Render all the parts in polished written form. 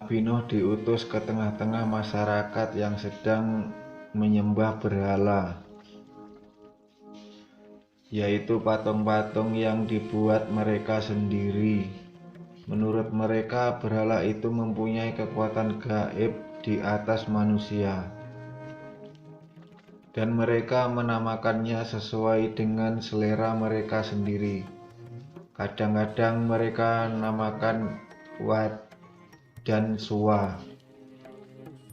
Nabi Nuh diutus ke tengah-tengah masyarakat yang sedang menyembah berhala, yaitu patung-patung yang dibuat mereka sendiri. Menurut mereka, berhala itu mempunyai kekuatan gaib di atas manusia, dan mereka menamakannya sesuai dengan selera mereka sendiri. Kadang-kadang mereka namakan Wat dan Suwa,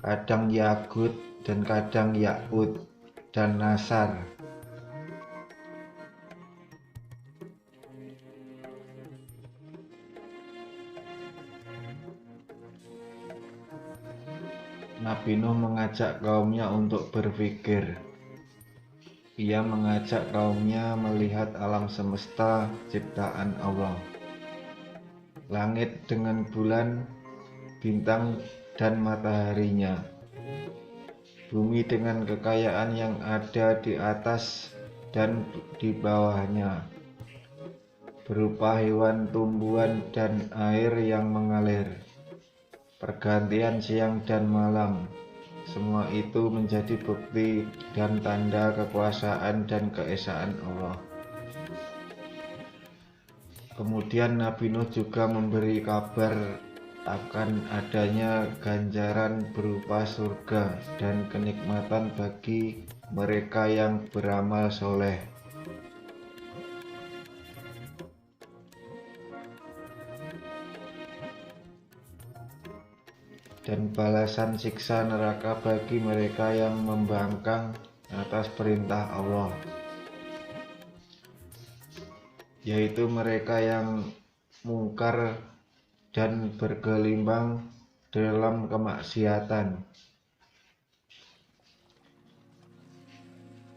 kadang Yagut dan kadang Ya'ud dan Nasar. Nabi Nuh mengajak kaumnya untuk berpikir. Ia mengajak kaumnya melihat alam semesta ciptaan Allah. Langit dengan bulan, bintang dan mataharinya. Bumi dengan kekayaan yang ada di atas dan di bawahnya, berupa hewan, tumbuhan, dan air yang mengalir. Pergantian siang dan malam, semua itu menjadi bukti dan tanda kekuasaan dan keesaan Allah. Kemudian Nabi Nuh juga memberi kabar akan adanya ganjaran berupa surga dan kenikmatan bagi mereka yang beramal soleh. Dan balasan siksa neraka bagi mereka yang membangkang atas perintah Allah, yaitu mereka yang mungkar dan bergelimbang dalam kemaksiatan.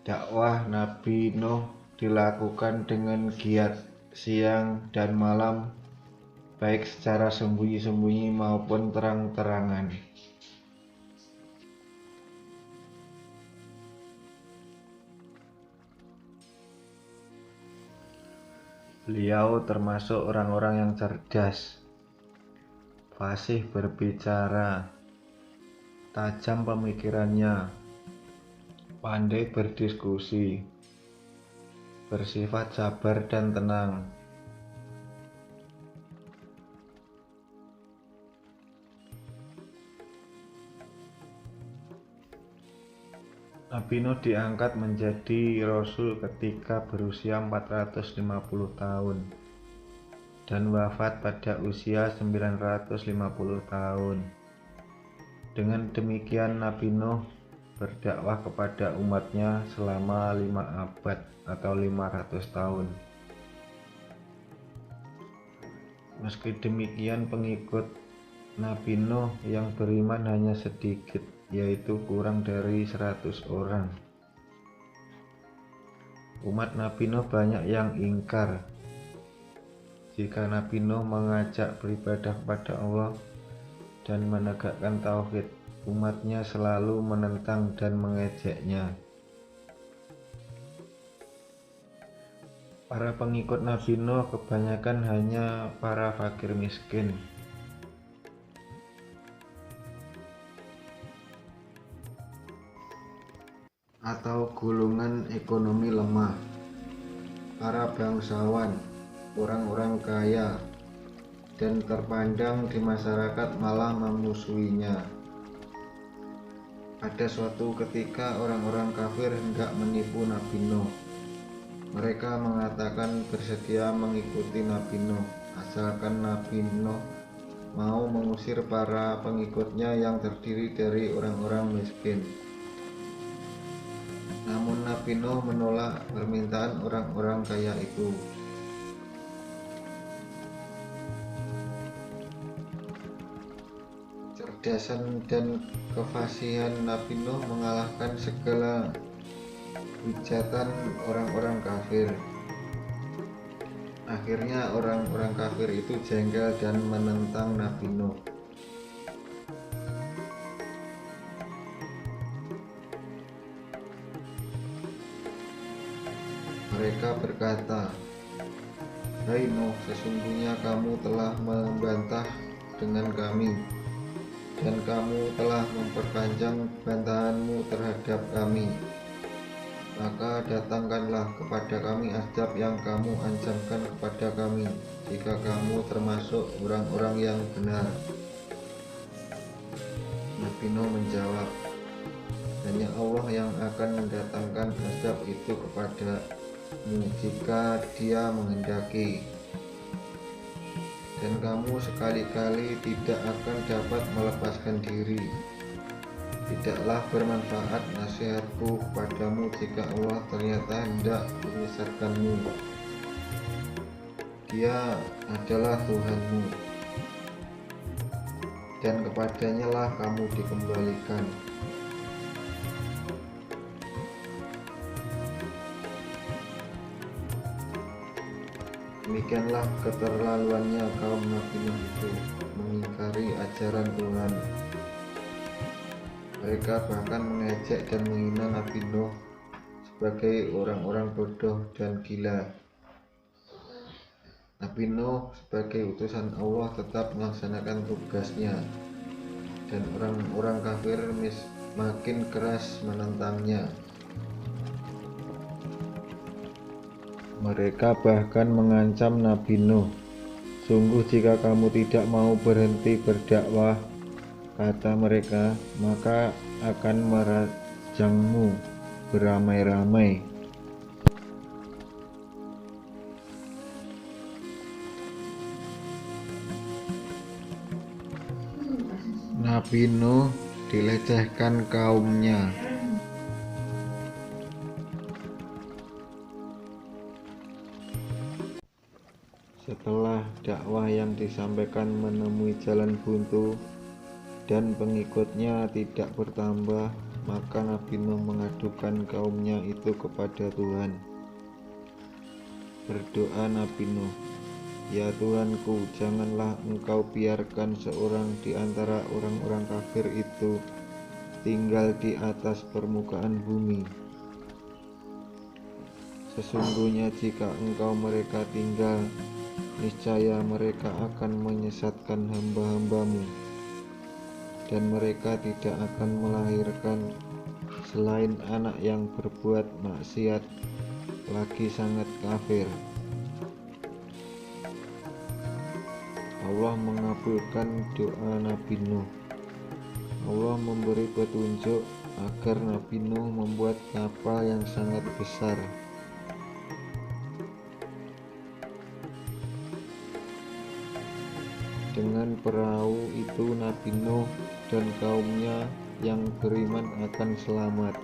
Dakwah Nabi Nuh dilakukan dengan giat siang dan malam, baik secara sembunyi-sembunyi maupun terang-terangan. Beliau termasuk orang-orang yang cerdas, fasih berbicara, tajam pemikirannya, pandai berdiskusi, bersifat sabar dan tenang. Nabi Nuh diangkat menjadi Rasul ketika berusia 450 tahun dan wafat pada usia 950 tahun. Dengan demikian Nabi Nuh berdakwah kepada umatnya selama 5 abad atau 500 tahun. Meski demikian, pengikut Nabi Nuh yang beriman hanya sedikit, yaitu kurang dari 100 orang. Umat Nabi Nuh banyak yang ingkar jika Nabi Nuh mengajak beribadah kepada Allah dan menegakkan tauhid. Umatnya selalu menentang dan mengejeknya. Para pengikut Nabi Nuh kebanyakan hanya para fakir miskin, atau golongan ekonomi lemah. Para bangsawan, orang-orang kaya, dan terpandang di masyarakat malah memusuhinya. Pada suatu ketika orang-orang kafir hendak menipu Nabi Nuh. Mereka mengatakan bersedia mengikuti Nabi Nuh, asalkan Nabi Nuh mau mengusir para pengikutnya yang terdiri dari orang-orang miskin. Namun Nabi Nuh menolak permintaan orang-orang kaya itu. Kecerdasan dan kefasihan Nabi Nuh mengalahkan segala hujatan orang-orang kafir. Akhirnya orang-orang kafir itu jengkel dan menentang Nabi Nuh. Mereka berkata, "Hai Nuh, sesungguhnya kamu telah membantah dengan kami dan kamu telah memperpanjang bantahanmu terhadap kami. Maka datangkanlah kepada kami azab yang kamu ancamkan kepada kami, jika kamu termasuk orang-orang yang benar. Nabi Nuh menjawab, hanya Allah yang akan mendatangkan azab itu kepadamu jika Dia menghendaki. Dan kamu sekali-kali tidak akan dapat melepaskan diri. Tidaklah bermanfaat nasihatku kepadamu jika Allah ternyata hendak menyesatkanmu. Dia adalah Tuhanmu, dan kepadanya lah kamu dikembalikan. Demikianlah keterlaluannya kaum Nabi Nuh itu mengingkari ajaran Tuhan. Mereka bahkan mengejek dan menghina Nabi Nuh sebagai orang-orang bodoh dan gila. Nabi Nuh sebagai utusan Allah tetap melaksanakan tugasnya, dan orang-orang kafir makin keras menentangnya. Mereka bahkan mengancam Nabi Nuh, sungguh jika kamu tidak mau berhenti berdakwah, kata mereka, maka akan merajangmu beramai-ramai. Nabi Nuh dilecehkan kaumnya. Setelah dakwah yang disampaikan menemui jalan buntu dan pengikutnya tidak bertambah, maka Nabi Nuh mengadukan kaumnya itu kepada Tuhan. Berdoa Nabi Nuh, ya Tuhanku, janganlah engkau biarkan seorang di antara orang-orang kafir itu tinggal di atas permukaan bumi. Sesungguhnya jika engkau mereka tinggal, niscaya mereka akan menyesatkan hamba-hambamu, dan mereka tidak akan melahirkan selain anak yang berbuat maksiat, lagi sangat kafir. Allah mengabulkan doa Nabi Nuh. Allah memberi petunjuk agar Nabi Nuh membuat kapal yang sangat besar. Dengan perahu itu Nabi Nuh dan kaumnya yang beriman akan selamat,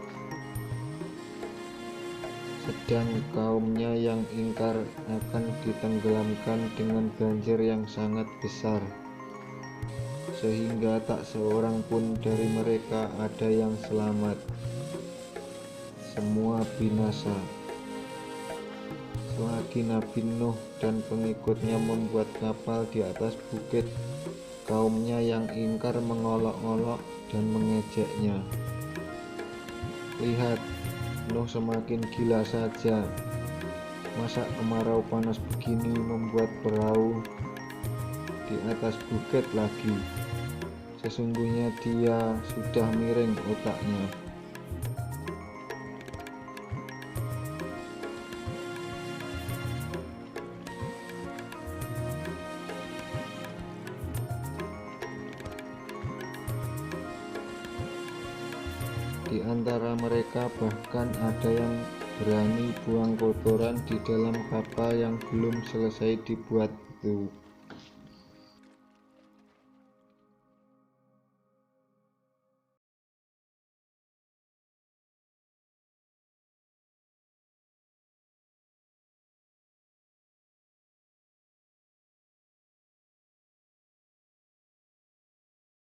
sedang kaumnya yang ingkar akan ditenggelamkan dengan banjir yang sangat besar, sehingga tak seorang pun dari mereka ada yang selamat. Semua binasa. Selagi Nabi Nuh dan pengikutnya membuat kapal di atas bukit, kaumnya yang ingkar mengolok-olok dan mengejeknya. Lihat, Nuh semakin gila saja. Masa kemarau panas begini membuat perahu di atas bukit lagi? Sesungguhnya dia sudah miring otaknya. Di antara mereka bahkan ada yang berani buang kotoran di dalam kapal yang belum selesai dibuat itu.